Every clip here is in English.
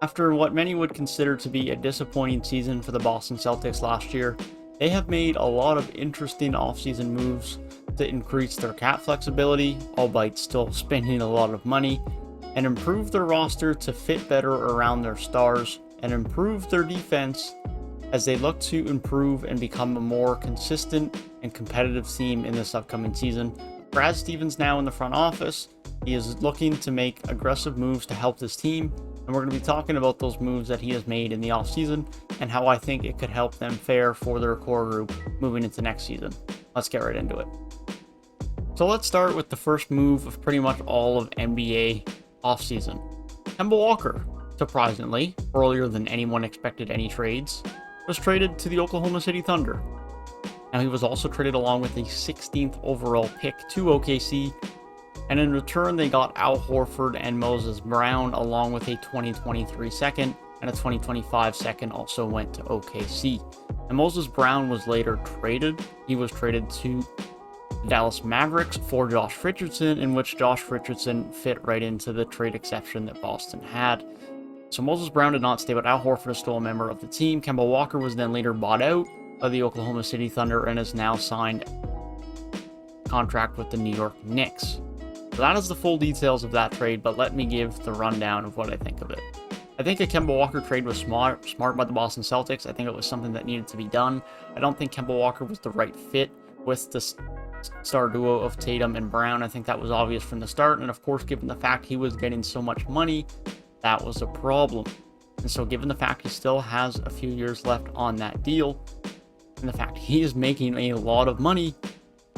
After what many would consider to be a disappointing season for the Boston Celtics last year, they have made a lot of interesting offseason moves to increase their cap flexibility, albeit still spending a lot of money, and improve their roster to fit better around their stars, and improve their defense as they look to improve and become a more consistent and competitive team in this upcoming season. Brad Stevens now in the front office. He is looking to make aggressive moves to help this team, and we're going to be talking about those moves that he has made in the offseason and how I think it could help them fare for their core group moving into next season. Let's get right into it. So let's start with the first move of pretty much all of NBA offseason. Kemba Walker, surprisingly, earlier than anyone expected any trades, was traded to the Oklahoma City Thunder. Now he was also traded along with the 16th overall pick to OKC, and in return they got Al Horford and Moses Brown along with a 2023 second, and a 2025 second also went to OKC. And Moses Brown was later traded. He was traded to the Dallas Mavericks for Josh Richardson, in which Josh Richardson fit right into the trade exception that Boston had. So Moses Brown did not stay, but Al Horford is still a member of the team. Kemba Walker was then later bought out by the Oklahoma City Thunder and has now signed a contract with the New York Knicks. So that is the full details of that trade, but let me give the rundown of what I think of it. I think a Kemba Walker trade was smart by the Boston Celtics. I think it was something that needed to be done. I don't think Kemba Walker was the right fit with the star duo of Tatum and Brown. I think that was obvious from the start, and of course, given the fact he was getting so much money, that was a problem. And so given the fact he still has a few years left on that deal, and the fact he is making a lot of money,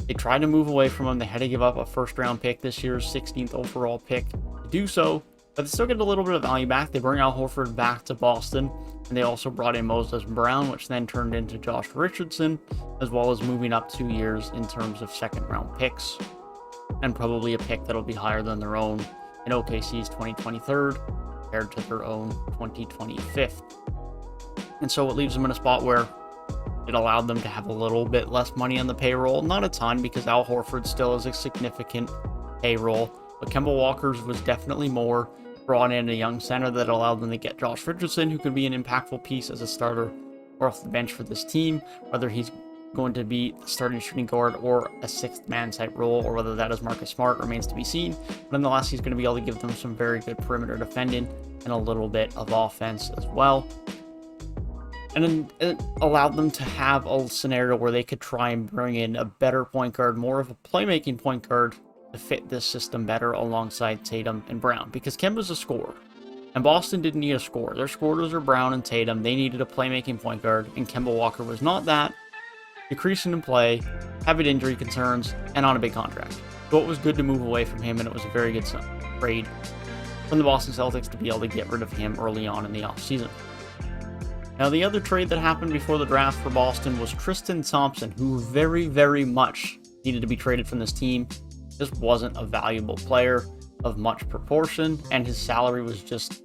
they tried to move away from him. They had to give up a first round pick, this year's 16th overall pick, to do so, but they still get a little bit of value back. They bring Al Horford back to Boston, and they also brought in Moses Brown, which then turned into Josh Richardson, as well as moving up 2 years in terms of second round picks, and probably a pick that'll be higher than their own in OKC's 2023 compared to their own 2025. And so it leaves them in a spot where it allowed them to have a little bit less money on the payroll. Not a ton, because Al Horford still has a significant payroll, but Kemba Walker's was definitely more. Brought in a young center that allowed them to get Josh Richardson, who could be an impactful piece as a starter or off the bench for this team, whether he's going to be the starting shooting guard or a sixth man type role, or whether that is Marcus Smart remains to be seen. But nonetheless, he's going to be able to give them some very good perimeter defending and a little bit of offense as well. And then it allowed them to have a scenario where they could try and bring in a better point guard, more of a playmaking point guard, to fit this system better alongside Tatum and Brown, because Kemba's a scorer, and Boston didn't need a scorer. Their scorers are Brown and Tatum. They needed a playmaking point guard, and Kemba Walker was not that, decreasing in play, having injury concerns, and on a big contract. So it was good to move away from him, and it was a very good trade from the Boston Celtics to be able to get rid of him early on in the offseason. Now, the other trade that happened before the draft for Boston was Tristan Thompson, who very, very much needed to be traded from this team. This wasn't a valuable player of much proportion, and his salary was just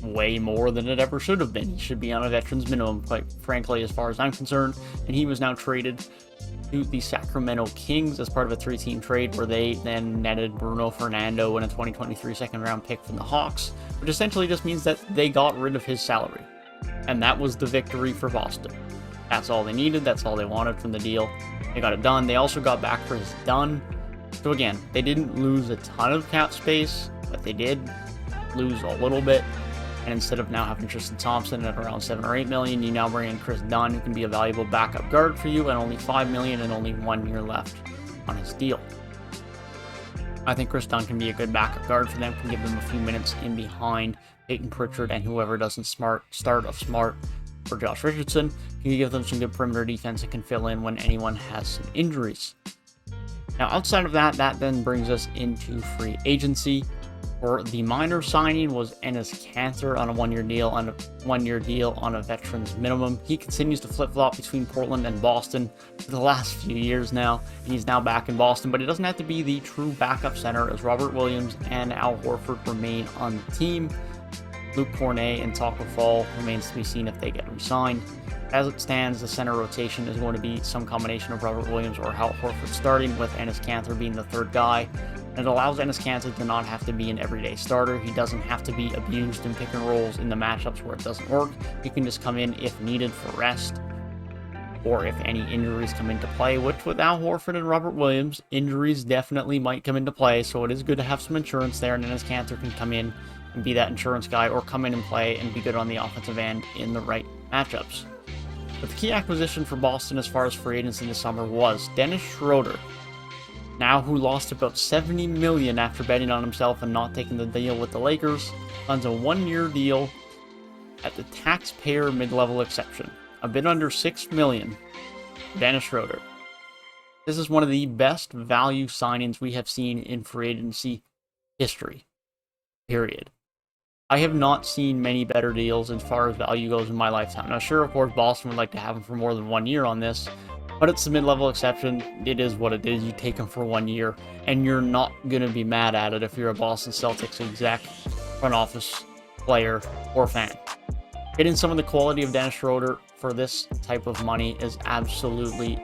way more than it ever should have been. He should be on a veteran's minimum, quite frankly, as far as I'm concerned, and he was now traded to the Sacramento Kings as part of a 3-team trade, where they then netted Bruno Fernando and a 2023 second round pick from the Hawks, which essentially just means that they got rid of his salary. And that was the victory for Boston. That's all they needed. That's all they wanted from the deal. They got it done. They also got back for his done. So again, they didn't lose a ton of cap space, but they did lose a little bit. And instead of now having Tristan Thompson at around $7 or $8 million, you now bring in Chris Dunn, who can be a valuable backup guard for you, and only $5 million and only 1 year left on his deal. I think Chris Dunn can be a good backup guard for them, can give them a few minutes in behind Peyton Pritchard and whoever doesn't start of Smart for Josh Richardson. He can give them some good perimeter defense and can fill in when anyone has some injuries. Now, outside of that, that then brings us into free agency. For the minor signing was Enes Kanter on a 1-year deal on a veteran's minimum. He continues to flip-flop between Portland and Boston for the last few years now, and he's now back in Boston, but he doesn't have to be the true backup center, as Robert Williams and Al Horford remain on the team. Luke Cornet and Taco Fall remains to be seen if they get re-signed. As it stands, the center rotation is going to be some combination of Robert Williams or Al Horford starting, with Enes Kanter being the third guy. It allows Dennis Schroder to not have to be an everyday starter. He doesn't have to be abused in pick and rolls in the matchups where it doesn't work. He can just come in if needed for rest, or if any injuries come into play, which with Al Horford and Robert Williams, injuries definitely might come into play, so it is good to have some insurance there, and Dennis Schroder can come in and be that insurance guy, or come in and play and be good on the offensive end in the right matchups. But the key acquisition for Boston as far as free agency this summer was Dennis Schroder, now who lost about $70 million after betting on himself and not taking the deal with the Lakers, signs a 1-year deal at the taxpayer mid-level exception, a bit under $6 million. Dennis Schroder. This is one of the best value signings we have seen in free agency history. Period. I have not seen many better deals as far as value goes in my lifetime. Now, sure, of course, Boston would like to have him for more than 1 year on this, but it's the mid-level exception. It is what it is. You take him for 1 year, and you're not going to be mad at it if you're a Boston Celtics exec, front office player, or fan. Getting some of the quality of Dennis Schroder for this type of money is absolutely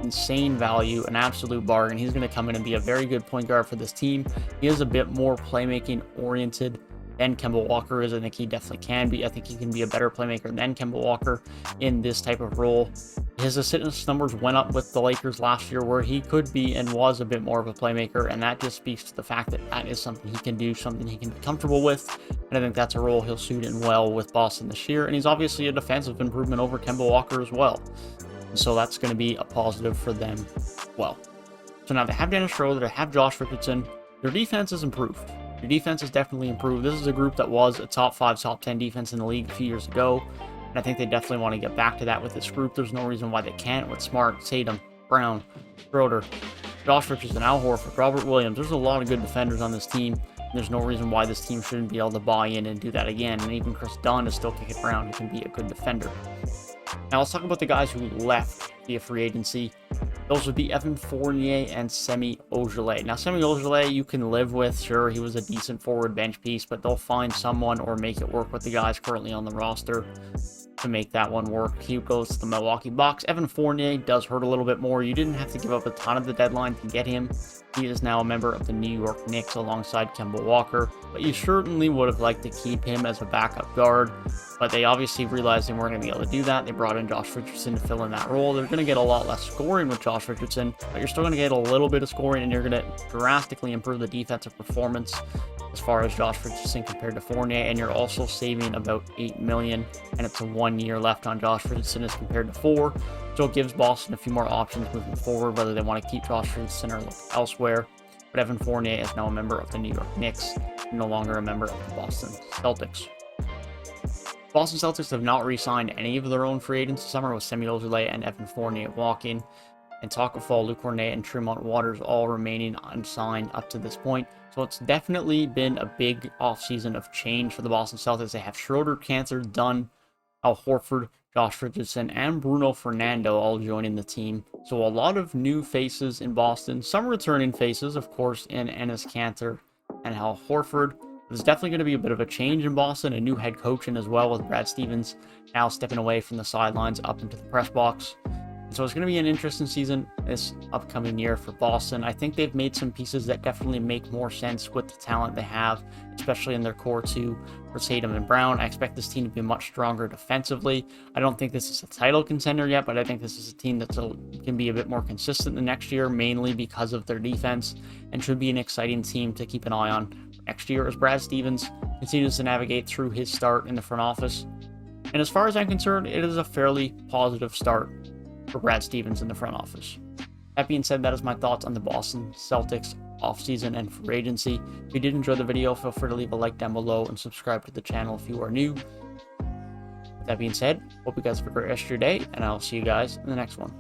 insane value, an absolute bargain. He's going to come in and be a very good point guard for this team. He is a bit more playmaking oriented than Kemba Walker is. I think he definitely can be. I think he can be a better playmaker than Kemba Walker in this type of role. His assist numbers went up with the Lakers last year, where he could be and was a bit more of a playmaker, and that just speaks to the fact that that is something he can do, something he can be comfortable with, and I think that's a role he'll suit in well with Boston this year, and he's obviously a defensive improvement over Kemba Walker as well, and so that's going to be a positive for them well. So now they have Dennis Schroder, they have Josh Richardson. Their defense has improved. Their defense has definitely improved. This is a group that was a top 5, top 10 defense in the league a few years ago, and I think they definitely want to get back to that with this group. There's no reason why they can't with Smart, Tatum, Brown, Schroeder, Josh Richardson, Al Horford, Robert Williams. There's a lot of good defenders on this team. There's no reason why this team shouldn't be able to buy in and do that again. And even Chris Dunn is still kicking around, who can be a good defender. Now let's talk about the guys who left via free agency. Those would be Evan Fournier and Semi Ojeleye. Now, Semi Ojeleye you can live with. Sure, he was a decent forward bench piece, but they'll find someone or make it work with the guys currently on the roster to make that one work. He goes to the Milwaukee Bucks. Evan Fournier does hurt a little bit more. You didn't have to give up a ton of the deadline to get him. He is now a member of the New York Knicks alongside Kemba Walker, but you certainly would have liked to keep him as a backup guard, but they obviously realized they weren't going to be able to do that. They brought in Josh Richardson to fill in that role. They're going to get a lot less scoring with Josh Richardson, but you're still going to get a little bit of scoring, and you're going to drastically improve the defensive performance as far as Josh Richardson compared to Fournier, and you're also saving about $8 million, and it's a 1 year left on Josh Richardson as compared to 4. So it gives Boston a few more options moving forward, whether they want to keep Josh Richardson or look elsewhere. But Evan Fournier is now a member of the New York Knicks, no longer a member of the Boston Celtics. Boston Celtics have not re-signed any of their own free agents this summer, with Semi Ojeleye and Evan Fournier walking, and Taco Fall, Luke Cornet, and Tremont Waters all remaining unsigned up to this point. So it's definitely been a big offseason of change for the Boston Celtics. They have Schroeder, Cancer, Dunn, Al Horford, Josh Richardson, and Bruno Fernando all joining the team. So a lot of new faces in Boston. Some returning faces, of course, in Enes Kanter and Al Horford. There's definitely going to be a bit of a change in Boston, a new head coach in as well, with Brad Stevens now stepping away from the sidelines up into the press box. So it's going to be an interesting season this upcoming year for Boston. I think they've made some pieces that definitely make more sense with the talent they have, especially in their core two for Tatum and Brown. I expect this team to be much stronger defensively. I don't think this is a title contender yet, but I think this is a team that can be a bit more consistent the next year, mainly because of their defense, and should be an exciting team to keep an eye on next year as Brad Stevens continues to navigate through his start in the front office. And as far as I'm concerned, it is a fairly positive start for Brad Stevens in the front office. That being said, that is my thoughts on the Boston Celtics offseason and free agency. If you did enjoy the video, feel free to leave a like down below and subscribe to the channel if you are new. With that being said, hope you guys have a great rest of your day, and I'll see you guys in the next one.